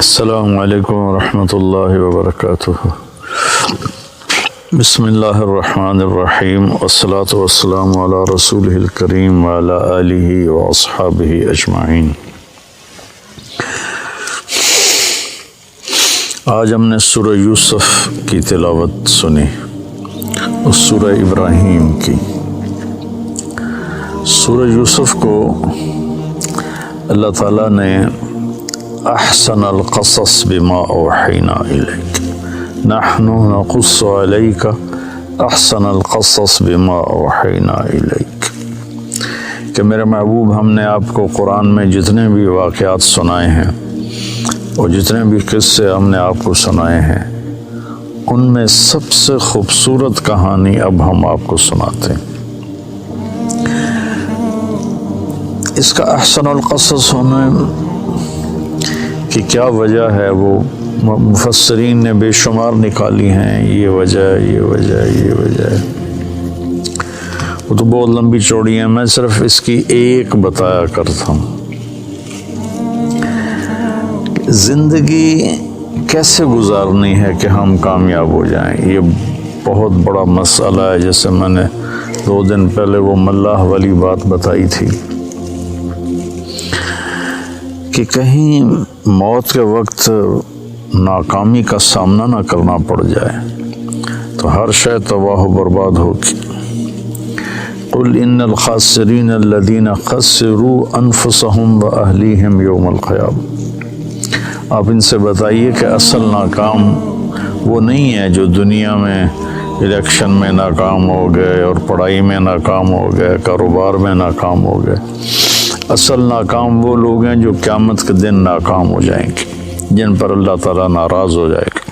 السلام علیکم ورحمۃ اللہ وبرکاتہ۔ بسم اللہ الرحمن الرحیم، والصلاة والسلام علی رسولہ الکریم وعلی آلہ واصحابہ اجمعین۔ آج ہم نے سورہ یوسف کی تلاوت سنی اور سورہ ابراہیم کی۔ سورہ یوسف کو اللہ تعالیٰ نے احسن القصص بما اوحینا الیک، نحن نقص علیک احسن القصص بما اوحینا الیک، کہ میرے محبوب ہم نے آپ کو قرآن میں جتنے بھی واقعات سنائے ہیں اور جتنے بھی قصے ہم نے آپ کو سنائے ہیں، ان میں سب سے خوبصورت کہانی اب ہم آپ کو سناتے ہیں۔ اس کا احسن القصص ہونے کی کیا وجہ ہے، وہ مفسرین نے بے شمار نکالی ہیں۔ یہ وجہ ہے، وہ تو بہت لمبی چوڑی ہیں، میں صرف اس کی ایک بتایا کرتا ہوں۔ زندگی کیسے گزارنی ہے کہ ہم کامیاب ہو جائیں، یہ بہت بڑا مسئلہ ہے۔ جیسے میں نے 2 دن پہلے وہ ملاح والی بات بتائی تھی کہ کہیں موت کے وقت ناکامی کا سامنا نہ کرنا پڑ جائے تو ہر شے تباہ و برباد ہوگی۔ قل ان الخاسرین الذین خسروا انفسهم واہلیہم یوم القیامہ، آپ ان سے بتائیے کہ اصل ناکام وہ نہیں ہے جو دنیا میں الیکشن میں ناکام ہو گئے اور پڑھائی میں ناکام ہو گئے، کاروبار میں ناکام ہو گئے۔ اصل ناکام وہ لوگ ہیں جو قیامت کے دن ناکام ہو جائیں گے، جن پر اللہ تعالیٰ ناراض ہو جائے گا۔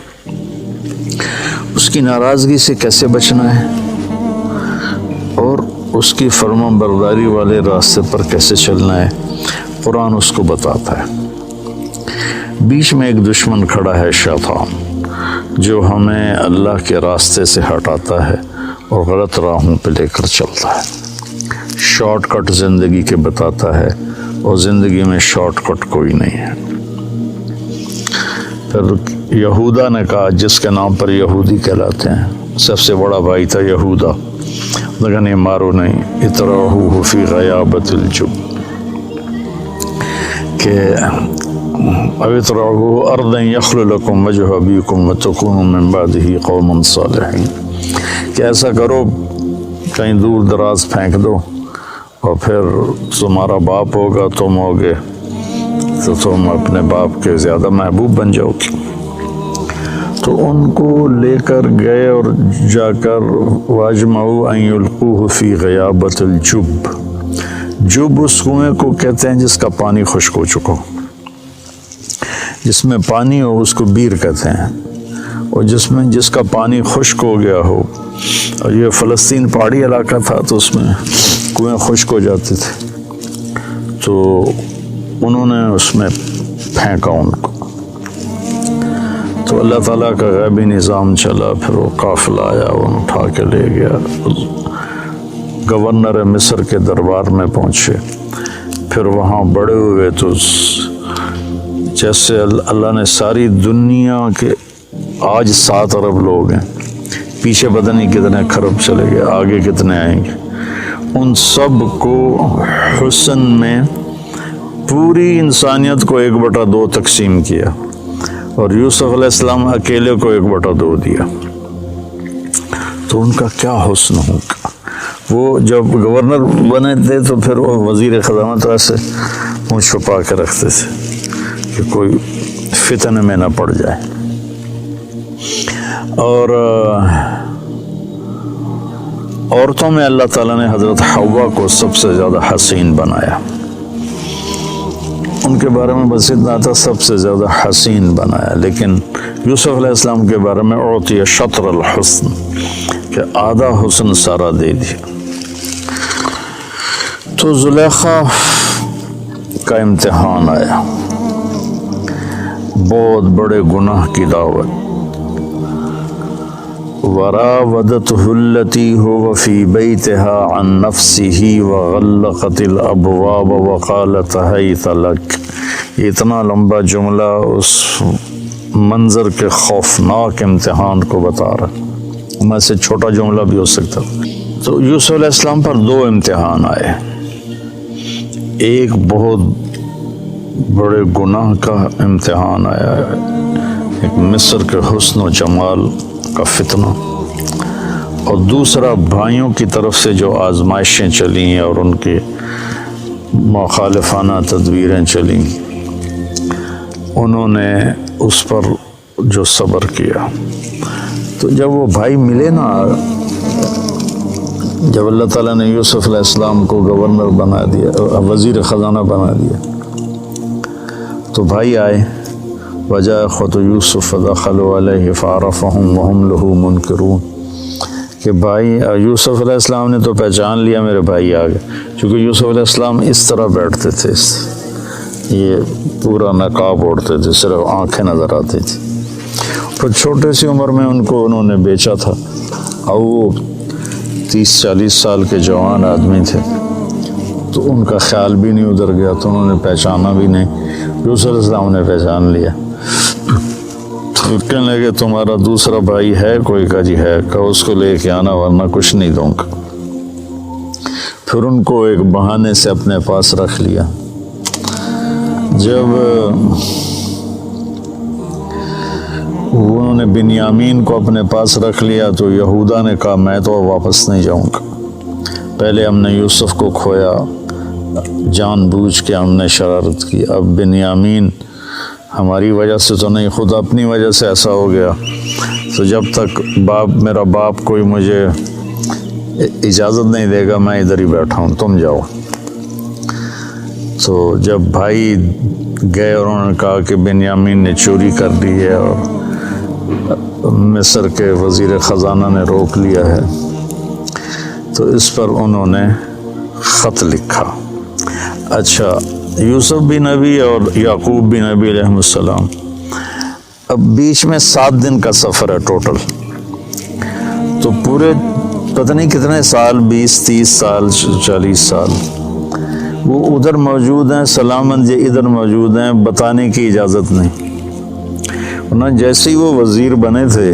اس کی ناراضگی سے کیسے بچنا ہے اور اس کی فرما برداری والے راستے پر کیسے چلنا ہے، قرآن اس کو بتاتا ہے۔ بیچ میں ایک دشمن کھڑا ہے، شیطان، جو ہمیں اللہ کے راستے سے ہٹاتا ہے اور غلط راہوں پہ لے کر چلتا ہے، شارٹ کٹ زندگی کے بتاتا ہے، اور زندگی میں شارٹ کٹ کوئی نہیں ہے۔ پھر یہودا نے کہا، جس کے نام پر یہودی کہلاتے ہیں، سب سے بڑا بھائی تھا یہودا، لیکن یہ مارو نہیں، اطرحوہ فی غیابۃ الجب، کہ او اطرحوہ ارضا یخل لکم وجہ ابیکم وتکونوا من بعدہ قوما صالحین، کہ ایسا کرو کہیں دور دراز پھینک دو اور پھر تمہارا باپ ہوگا، تم ہوگے، تو تم اپنے باپ کے زیادہ محبوب بن جاؤ گے۔ تو ان کو لے کر گئے اور جا کر واجمعوا ان یلقوہ فی غیابۃ الجب، جب اس کنویں کو کہتے ہیں جس کا پانی خشک ہو چکا ہو، جس میں پانی ہو اس کو بیر کہتے ہیں، اور جس کا پانی خشک ہو گیا ہو، اور یہ فلسطین پہاڑی علاقہ تھا تو اس میں کنویں خشک ہو جاتے تھے، تو انہوں نے اس میں پھینکا ان کو، تو اللہ تعالیٰ کا غیبی نظام چلا، پھر وہ قافلہ آیا، انہیں اٹھا کے لے گیا، گورنر مصر کے دربار میں پہنچے، پھر وہاں بڑے ہوئے تو جیسے اللہ نے ساری دنیا کے آج 7 ارب لوگ ہیں، پیچھے پتہ نہیں کتنے خرب چلے گئے، آگے کتنے آئیں گے، ان سب کو حسن میں پوری انسانیت کو 1/2 تقسیم کیا، اور یوسف علیہ السلام اکیلے کو 1/2 دیا، تو ان کا کیا حسن ہوگا۔ وہ جب گورنر بنے تھے تو پھر وہ وزیر خزانہ ایسے منہ چھپا کے رکھتے تھے کہ کوئی فتنے میں نہ پڑ جائے، اور عورتوں میں اللہ تعالیٰ نے حضرت حوا کو سب سے زیادہ حسین بنایا، ان کے بارے میں بس اتنا تھا، سب سے زیادہ حسین بنایا، لیکن یوسف علیہ السلام کے بارے میں اعطی شطر الحسن، کہ آدھا حسن سارا دے دیا۔ تو زلیخا کا امتحان آیا، بہت بڑے گناہ کی دعوت، وراودته التي هو في بيتها عن نفسه وغلقت الابواب وقالت هيت لك، اتنا لمبا جملہ اس منظر کے خوفناک امتحان کو بتا رہا، میں سے چھوٹا جملہ بھی ہو سکتا تھا۔ تو یوسف علیہ السلام پر دو امتحان آئے، ایک بہت بڑے گناہ کا امتحان آیا ہے، ایک مصر کے حسن و جمال کا فتنہ، اور دوسرا بھائیوں کی طرف سے جو آزمائشیں چلیں اور ان کی مخالفانہ تدبیریں چلیں، انہوں نے اس پر جو صبر کیا۔ تو جب وہ بھائی ملے نا، جب اللہ تعالیٰ نے یوسف علیہ السلام کو گورنر بنا دیا، وزیر خزانہ بنا دیا، تو بھائی آئے، وجاء اخوة یوسف فدخلوا علیہ فعرفهم وهم له منکرون، کہ بھائی یوسف علیہ السلام نے تو پہچان لیا میرے بھائی آ گئے، چونکہ یوسف علیہ السلام اس طرح بیٹھتے تھے، یہ پورا نقاب اوڑھتے تھے، صرف آنکھیں نظر آتی تھی، پھر چھوٹے سی عمر میں ان کو انہوں نے بیچا تھا، اور وہ 30-40 سال کے جوان آدمی تھے، تو ان کا خیال بھی نہیں ادھر گیا، تو انہوں نے پہچانا بھی نہیں۔ یوسف علیہ السلام نے پہچان لیا، تو کہنے لگے تمہارا دوسرا بھائی ہے کوئی؟ کہا جی ہے، کہا اس کو لے کے آنا ورنہ کچھ نہیں دوں گا۔ پھر ان کو ایک بہانے سے اپنے پاس رکھ لیا۔ جب انہوں نے بنیامین کو اپنے پاس رکھ لیا تو یہودا نے کہا میں تو واپس نہیں جاؤں گا، پہلے ہم نے یوسف کو کھویا، جان بوجھ کے ہم نے شرارت کی، اب بنیامین ہماری وجہ سے تو نہیں، خود اپنی وجہ سے ایسا ہو گیا، تو جب تک میرا باپ کوئی مجھے اجازت نہیں دے گا میں ادھر ہی بیٹھا ہوں، تم جاؤ۔ تو جب بھائی گئے اور انہوں نے کہا کہ بنیامین نے چوری کر دی ہے اور مصر کے وزیر خزانہ نے روک لیا ہے، تو اس پر انہوں نے خط لکھا۔ اچھا، یوسف بھی نبی اور یعقوب بھی نبی علیہ السلام، اب بیچ میں 7 دن کا سفر ہے ٹوٹل، تو پورے پتہ نہیں کتنے سال، 20-30 سال 40 سال وہ ادھر موجود ہیں، سلامت یہ ادھر موجود ہیں، بتانے کی اجازت نہیں، ورنہ جیسے ہی وہ وزیر بنے تھے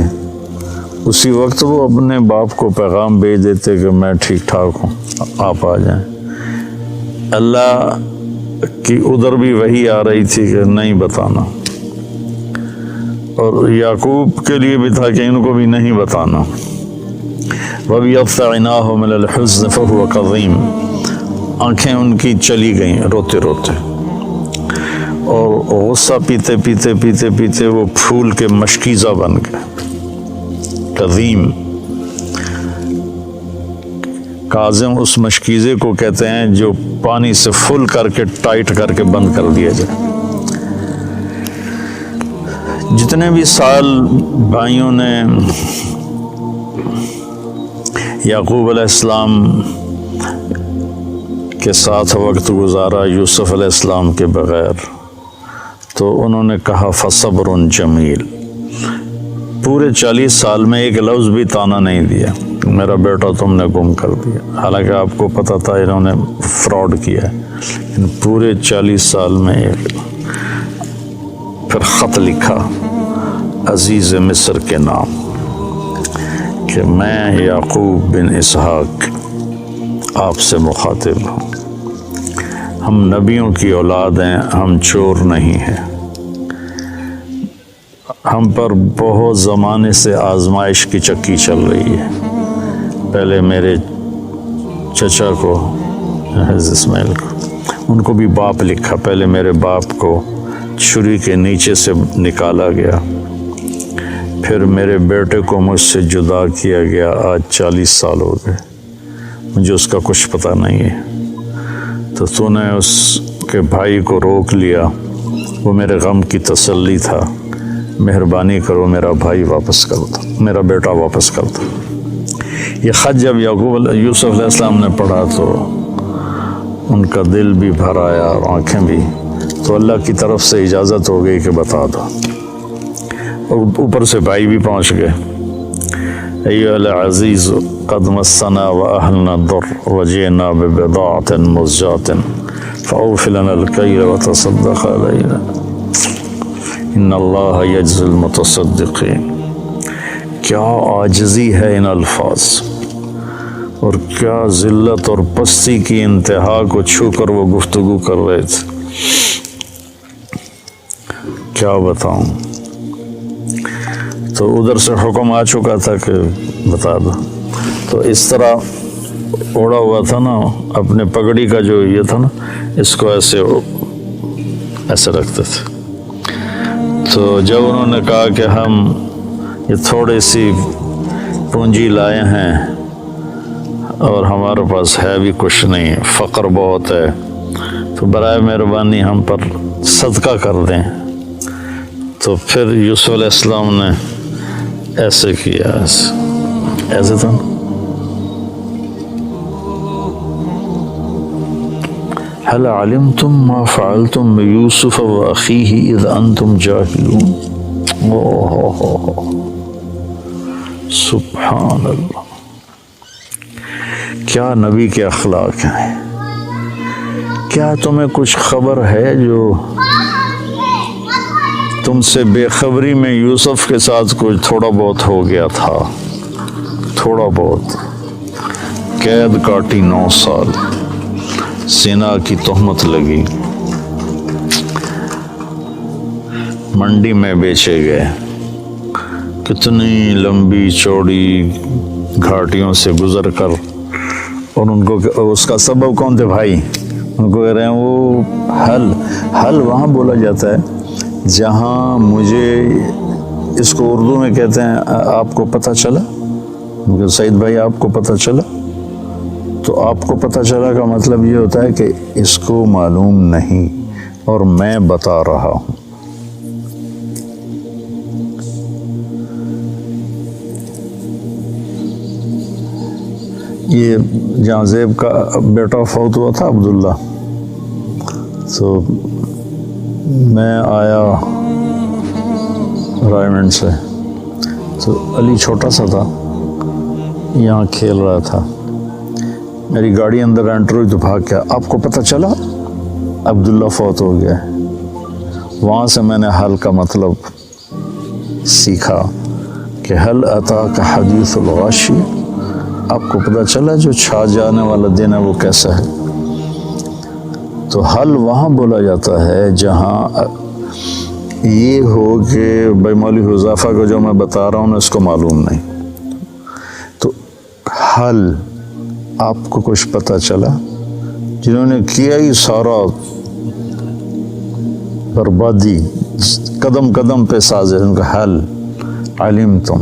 اسی وقت وہ اپنے باپ کو پیغام بھیج دیتے کہ میں ٹھیک ٹھاک ہوں، آپ آ جائیں۔ اللہ کی ادھر بھی وحی آ رہی تھی کہ نہیں بتانا، اور یعقوب کے لیے بھی تھا کہ ان کو بھی نہیں بتانا۔ وَبِيَضَّ عَيْنَاهُ مِنَ الْحُزْنِ فَهُوَ كَظِيمٌ، آنکھیں ان کی چلی گئیں روتے روتے، اور غصہ پیتے پیتے پیتے پیتے وہ پھول کے مشکیزہ بن گئے۔ قدیم، کاظم اس مشکیزے کو کہتے ہیں جو پانی سے فل کر کے ٹائٹ کر کے بند کر دیا جائے۔ جتنے بھی سال بھائیوں نے یعقوب علیہ السلام کے ساتھ وقت گزارا یوسف علیہ السلام کے بغیر، تو انہوں نے کہا فصبر جمیل، پورے 40 سال میں ایک لفظ بھی تانا نہیں دیا میرا بیٹا تم نے گم کر دیا، حالانکہ آپ کو پتہ تھا انہوں نے فراڈ کیا ہے، لیکن پورے 40 سال میں ایک۔ پھر خط لکھا عزیز مصر کے نام کہ میں یعقوب بن اسحاق آپ سے مخاطب ہوں، ہم نبیوں کی اولاد ہیں، ہم چور نہیں ہیں، ہم پر بہت زمانے سے آزمائش کی چکی چل رہی ہے۔ پہلے میرے چچا کو اسماعیل کو، ان کو بھی باپ لکھا، پہلے میرے باپ کو چھری کے نیچے سے نکالا گیا، پھر میرے بیٹے کو مجھ سے جدا کیا گیا، آج 40 سال ہو گئے، مجھے اس کا کچھ پتہ نہیں ہے، تو نے اس کے بھائی کو روک لیا، وہ میرے غم کی تسلی تھا، مہربانی کرو میرا بھائی واپس کر دو، میرا بیٹا واپس کر دو۔ یہ خط جب یوسف علیہ السلام نے پڑھا تو ان کا دل بھی بھر آیا اور آنکھیں بھی، تو اللہ کی طرف سے اجازت ہو گئی کہ بتا دو، اور اوپر سے بھائی بھی پہنچ گئے۔ ایھا العزیز قد مسنا واہلنا الضر وجئنا ببضاعۃ مزجاۃ فاوف لنا الکیل وتصدق علینا ان اللہ یجزی المتصدقین۔ کیا عاجزی ہے ان الفاظ، اور کیا ذلت اور پستی کی انتہا کو چھو کر وہ گفتگو کر رہے تھے، کیا بتاؤں۔ تو ادھر سے حکم آ چکا تھا کہ بتا دو، تو اس طرح اوڑا ہوا تھا نا، اپنے پگڑی کا جو یہ تھا نا، اس کو ایسے رکھتے تھے۔ تو جب انہوں نے کہا کہ ہم یہ تھوڑی سی پونجی لائے ہیں اور ہمارے پاس ہے بھی کچھ نہیں، فقر بہت ہے، تو برائے مہربانی ہم پر صدقہ کر دیں۔ تو پھر یوسف علیہ السلام نے ایسے کیا، ایسے تھا، هل علمتم ما فعلتم بيوسف وأخيه إذ أنتم جاهلون۔ سبحان اللہ، کیا نبی کے اخلاق ہیں۔ کیا تمہیں کچھ خبر ہے جو تم سے بے خبری میں یوسف کے ساتھ کچھ تھوڑا بہت ہو گیا تھا، تھوڑا بہت، قید کاٹی 9 سال، زنا کی تہمت لگی، منڈی میں بیچے گئے، کتنی لمبی چوڑی گھاٹیوں سے گزر کر، اور ان کو اس کا سبب کون تھے بھائی، ان کو کہہ رہے ہیں وہ حل وہاں بولا جاتا ہے جہاں مجھے، اس کو اردو میں کہتے ہیں آپ کو پتہ چلا، سعید بھائی آپ کو پتہ چلا، تو آپ کو پتہ چلا کا مطلب یہ ہوتا ہے کہ اس کو معلوم نہیں اور میں بتا رہا ہوں۔ یہ جہاں زیب کا بیٹا فوت ہوا تھا عبداللہ، تو میں آیا رائمنڈ سے، تو علی چھوٹا سا تھا، یہاں کھیل رہا تھا، میری گاڑی اندر انٹر ہوئی تو بھاگ گیا، آپ کو پتہ چلا عبداللہ فوت ہو گیا ہے۔ وہاں سے میں نے حل کا مطلب سیکھا کہ حل اتاک حدیث الغاشیہ، آپ کو پتہ چلا جو چھا جانے والا دن ہے وہ کیسا ہے۔ تو حل وہاں بولا جاتا ہے جہاں یہ ہو کہ بھائی مولوی حذیفہ کو جو میں بتا رہا ہوں اس کو معلوم نہیں، تو حل آپ کو کچھ پتہ چلا، جنہوں نے کیا ہی سارا بربادی قدم قدم پہ سازے، ان کا حل علمتم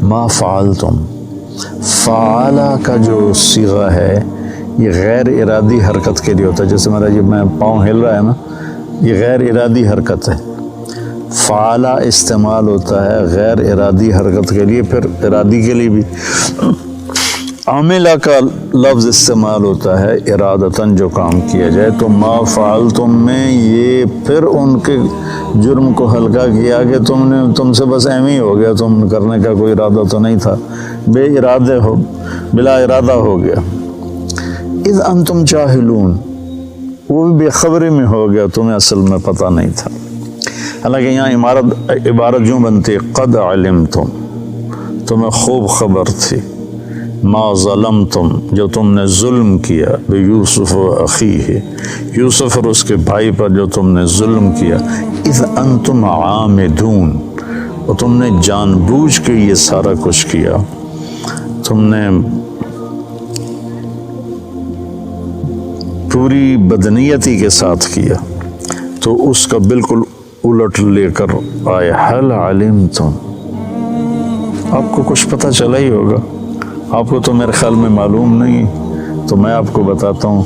ما فعلتم، فعلا کا جو صیغہ ہے یہ غیر ارادی حرکت کے لیے ہوتا ہے، جیسے میرا یہ میں پاؤں ہل رہا ہے نا، یہ غیر ارادی حرکت ہے۔ فعلا استعمال ہوتا ہے غیر ارادی حرکت کے لیے، پھر ارادی کے لیے بھی عاملہ کا لفظ استعمال ہوتا ہے ارادتاً جو کام کیا جائے۔ تو ما فعلتم میں یہ پھر ان کے جرم کو ہلکا کیا کہ تم سے بس ایم ہی ہو گیا، تم کرنے کا کوئی ارادہ تو نہیں تھا، بے ارادے ہو، بلا ارادہ ہو گیا۔ اذ انتم جاہلون، وہ بھی بے خبری میں ہو گیا، تمہیں اصل میں پتہ نہیں تھا۔ حالانکہ یہاں عبارت یوں بنتی قد علمتم، تمہیں خوب خبر تھی، ما ظلمتم، جو تم نے ظلم کیا، بیوسف و اخیہ، یوسف اور اس کے بھائی پر جو تم نے ظلم کیا، اذ انتم عامدون، اور تم نے جان بوجھ کے یہ سارا کچھ کیا، تم نے پوری بدنیتی کے ساتھ کیا، تو اس کا بالکل الٹ لے کر آئے حل علمتم، آپ کو کچھ پتہ چلا ہی ہوگا، آپ کو تو میرے خیال میں معلوم نہیں، تو میں آپ کو بتاتا ہوں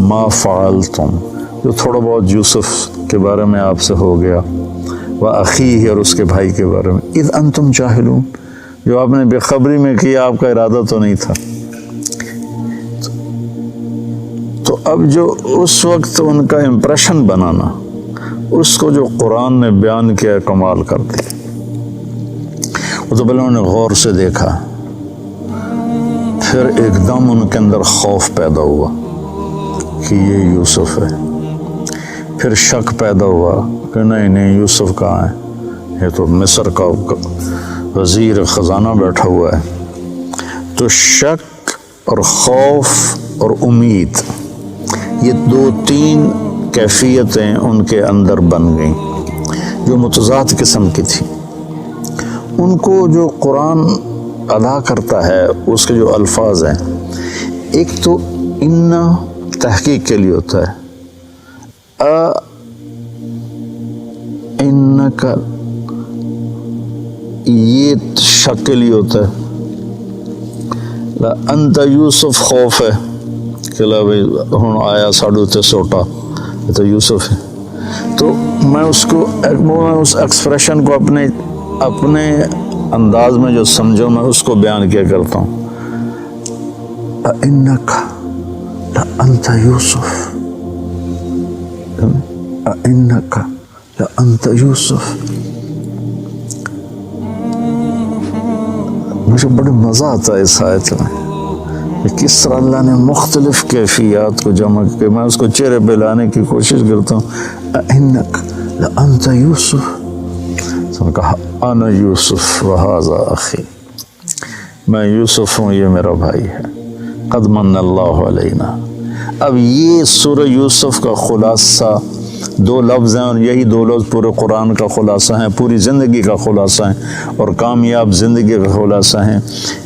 ما فعلتم، جو تھوڑا بہت یوسف کے بارے میں آپ سے ہو گیا، وَأَخِيهِ، اور اس کے بھائی کے بارے میں، اذ انتم جاہلون، جو آپ نے بے خبری میں کیا، آپ کا ارادہ تو نہیں تھا۔ تو اب جو اس وقت ان کا امپریشن بنانا، اس کو جو قرآن نے بیان کیا، کمال کر دیا۔ وہ تو پہلے انہوں نے غور سے دیکھا، پھر ایک دم ان کے اندر خوف پیدا ہوا کہ یہ یوسف ہے۔ پھر شک پیدا ہوا کہ نہیں یوسف کہاں ہے، یہ تو مصر کا وزیر خزانہ بیٹھا ہوا ہے۔ تو شک اور خوف اور امید، یہ 2-3 کیفیتیں ان کے اندر بن گئیں جو متضاد قسم کی تھی۔ ان کو جو قرآن ادا کرتا ہے اس کے جو الفاظ ہیں، ایک تو ان تحقیق کے لیے ہوتا ہے، انکا یہ شک کے لیے ہوتا ہے، انت یوسف خوف ہے کہ لا بھائی ہوں آیا ساڑھو تے سوٹا یہ تو یوسف ہے۔ تو میں اس کو اس ایکسپریشن کو اپنے انداز میں جو سمجھو میں اس کو بیان کیا کرتا ہوں، اِنَّكَ لَأَنْتَ یوسف، اِنَّكَ لَأَنْتَ یوسف۔ مجھے بڑا مزہ آتا ہے اس آیت میں، کس طرح اللہ نے مختلف کیفیات کو جمع کر، میں اس کو چہرے پہ لانے کی کوشش کرتا ہوں۔ اِنَّكَ لَأَنْتَ یوسف، تو نے کہا انا یوسف وہذا اخی، میں یوسف ہوں یہ میرا بھائی ہے، قد من اللہ علینا۔ اب یہ سورہ یوسف کا خلاصہ 2 لفظ ہیں، اور یہی 2 لفظ پورے قرآن کا خلاصہ ہیں، پوری زندگی کا خلاصہ ہیں، اور کامیاب زندگی کا خلاصہ ہیں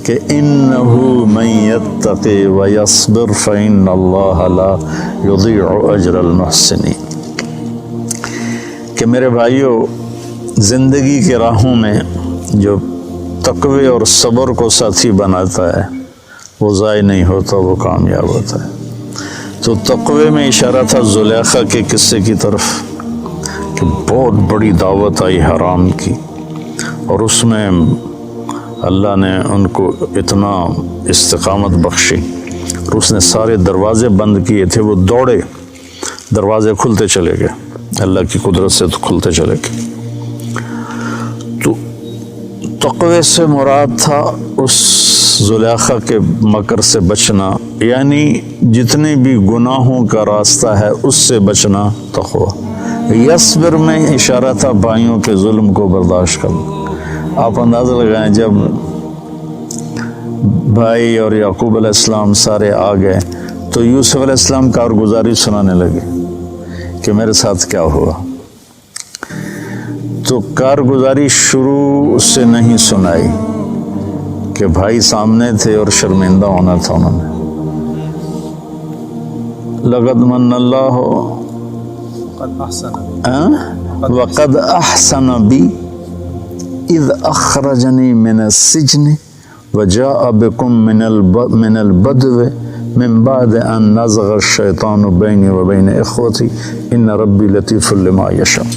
کہ انہ من یتقی ویصبر فإن اللہ لا یضیع اجر المحسنین۔ کہ میرے بھائیو، زندگی کے راہوں میں جو تقوی اور صبر کو ساتھی بناتا ہے وہ ضائع نہیں ہوتا، وہ کامیاب ہوتا ہے۔ تو تقوی میں اشارہ تھا زلیخا کے قصے کی طرف کہ بہت بڑی دعوت آئی حرام کی، اور اس میں اللہ نے ان کو اتنا استقامت بخشی، اور اس نے سارے دروازے بند کیے تھے، وہ دوڑے، دروازے کھلتے چلے گئے، اللہ کی قدرت سے تو کھلتے چلے گئے۔ تو تقوی سے مراد تھا اس زلیخا کے مکر سے بچنا، یعنی جتنے بھی گناہوں کا راستہ ہے اس سے بچنا تقوی۔ یصبر میں اشارہ تھا بھائیوں کے ظلم کو برداشت کرنا۔ آپ اندازہ لگائیں جب بھائی اور یعقوب علیہ السلام سارے آ گئے تو یوسف علیہ السلام کارگزاری سنانے لگے کہ میرے ساتھ کیا ہوا۔ تو کارگزاری شروع سے نہیں سنائی کہ بھائی سامنے تھے اور شرمندہ ہونا تھا انہوں نے۔ لقد من اللہ وقد احسن بی اذ اخرجنی من السجن وجاء بكم من البدو من بعد ان نزغ الشیطان بینی وبین اخوتی ان ربی لطیف لما یشاء۔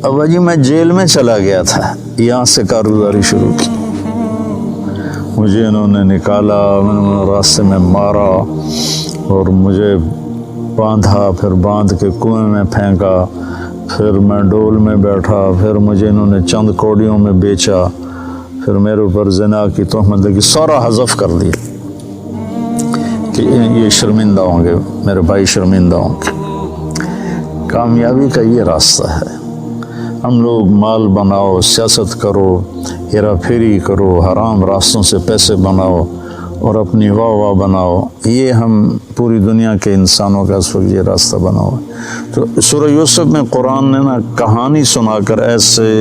ابا جی میں جیل میں چلا گیا تھا، یہاں سے کارگزاری شروع کی، مجھے انہوں نے نکالا، راستے میں مارا اور مجھے باندھا، پھر باندھ کے کنویں میں پھینکا، پھر میں ڈول میں بیٹھا، پھر مجھے انہوں نے چند کوڑیوں میں بیچا، پھر میرے اوپر زنا کی تہمت لگی، سارا حذف کر دیا کہ یہ شرمندہ ہوں گے، میرے بھائی شرمندہ ہوں گے۔ کامیابی کا یہ راستہ ہے، ہم لوگ مال بناؤ، سیاست کرو، ہیرا پھیری کرو، حرام راستوں سے پیسے بناؤ اور اپنی واہ بناؤ، یہ ہم پوری دنیا کے انسانوں کا اس وقت یہ راستہ بناؤ ہے۔ تو سورہ یوسف میں قرآن نے نا کہانی سنا کر ایسے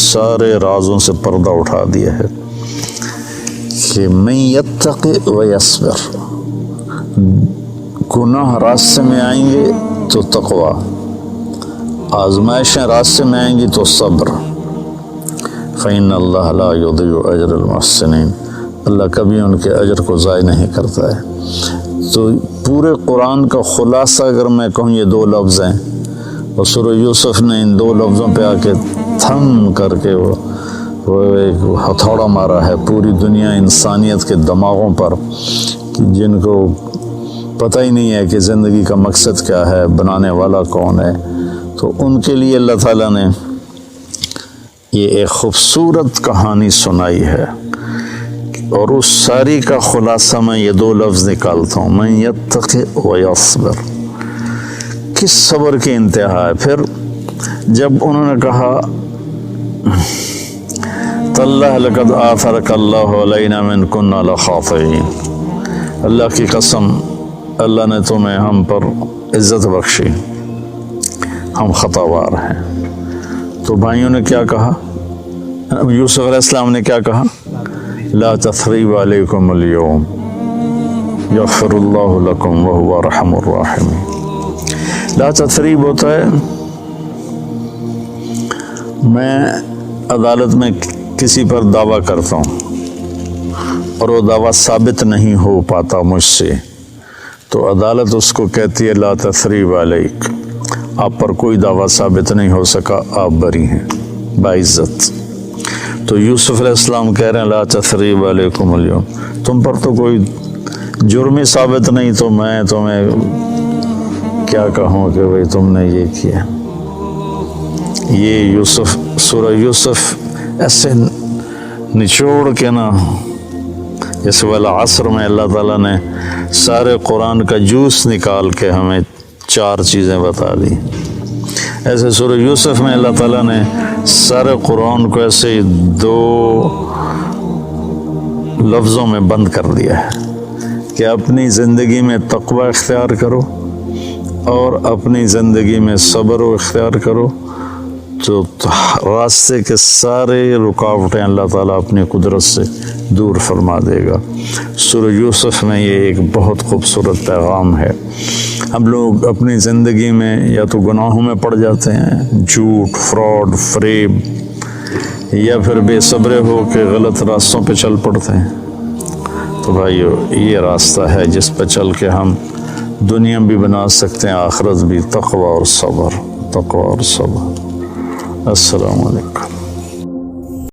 سارے رازوں سے پردہ اٹھا دیا ہے کہ من یتقی ویصبر، گناہ راستے میں آئیں گے تو تقوی، آزمائشیں راستے میں آئیں گی تو صبر، فإن اللہ لا یضیع اجر المحسنین، اللہ کبھی ان کے اجر کو ضائع نہیں کرتا ہے۔ تو پورے قرآن کا خلاصہ اگر میں کہوں یہ 2 لفظ ہیں، اور سورہ یوسف نے ان 2 لفظوں پہ آ کے تھم کر کے وہ ایک ہتھوڑا مارا ہے پوری دنیا انسانیت کے دماغوں پر، جن کو پتہ ہی نہیں ہے کہ زندگی کا مقصد کیا ہے، بنانے والا کون ہے۔ تو ان کے لیے اللہ تعالیٰ نے یہ ایک خوبصورت کہانی سنائی ہے۔ اور اس ساری کا خلاصہ میں یہ دو لفظ نکالتا ہوں، من یتقی و یصبر، کس صبر کی انتہا ہے۔ پھر جب انہوں نے کہا تاللہ لقد آثرک اللہ علینا من کنا لخاطئین، اللہ کی قسم اللہ نے تمہیں ہم پر عزت بخشی، ہم خطاوار ہیں۔ تو بھائیوں نے کیا کہا، یوسف علیہ السلام نے کیا کہا، لا تثریب علیکم اليوم یغفر اللہ لکم وہو ارحم الراحمین۔ لا تثریب ہوتا ہے میں عدالت میں کسی پر دعویٰ کرتا ہوں اور وہ دعویٰ ثابت نہیں ہو پاتا مجھ سے، تو عدالت اس کو کہتی ہے لا تثریب علیک، آپ پر کوئی دعویٰ ثابت نہیں ہو سکا، آپ بری ہیں باعزت۔ تو یوسف علیہ السلام کہہ رہے ہیں لا تثریب علیکم اليوم، تم پر تو کوئی جرم ہی ثابت نہیں، تو میں تمہیں کیا کہوں کہ بھئی تم نے یہ کیا۔ یہ یوسف، سورہ یوسف ایسے نچوڑ کے نا، جیسے والعصر میں اللہ تعالیٰ نے سارے قرآن کا جوس نکال کے ہمیں 4 چیزیں بتا دی، ایسے سورہ یوسف میں اللہ تعالیٰ نے سارے قرآن کو ایسے 2 لفظوں میں بند کر دیا ہے کہ اپنی زندگی میں تقوی اختیار کرو اور اپنی زندگی میں صبر و اختیار کرو، تو راستے کے سارے رکاوٹیں اللہ تعالیٰ اپنی قدرت سے دور فرما دے گا۔ سورہ یوسف میں یہ ایک بہت خوبصورت پیغام ہے۔ ہم لوگ اپنی زندگی میں یا تو گناہوں میں پڑ جاتے ہیں، جھوٹ، فراڈ، فریب، یا پھر بے صبرے ہو کے غلط راستوں پہ چل پڑتے ہیں۔ تو بھائیو یہ راستہ ہے جس پہ چل کے ہم دنیا بھی بنا سکتے ہیں، آخرت بھی، تقوی اور صبر، تقوی اور صبر۔ السلام علیکم۔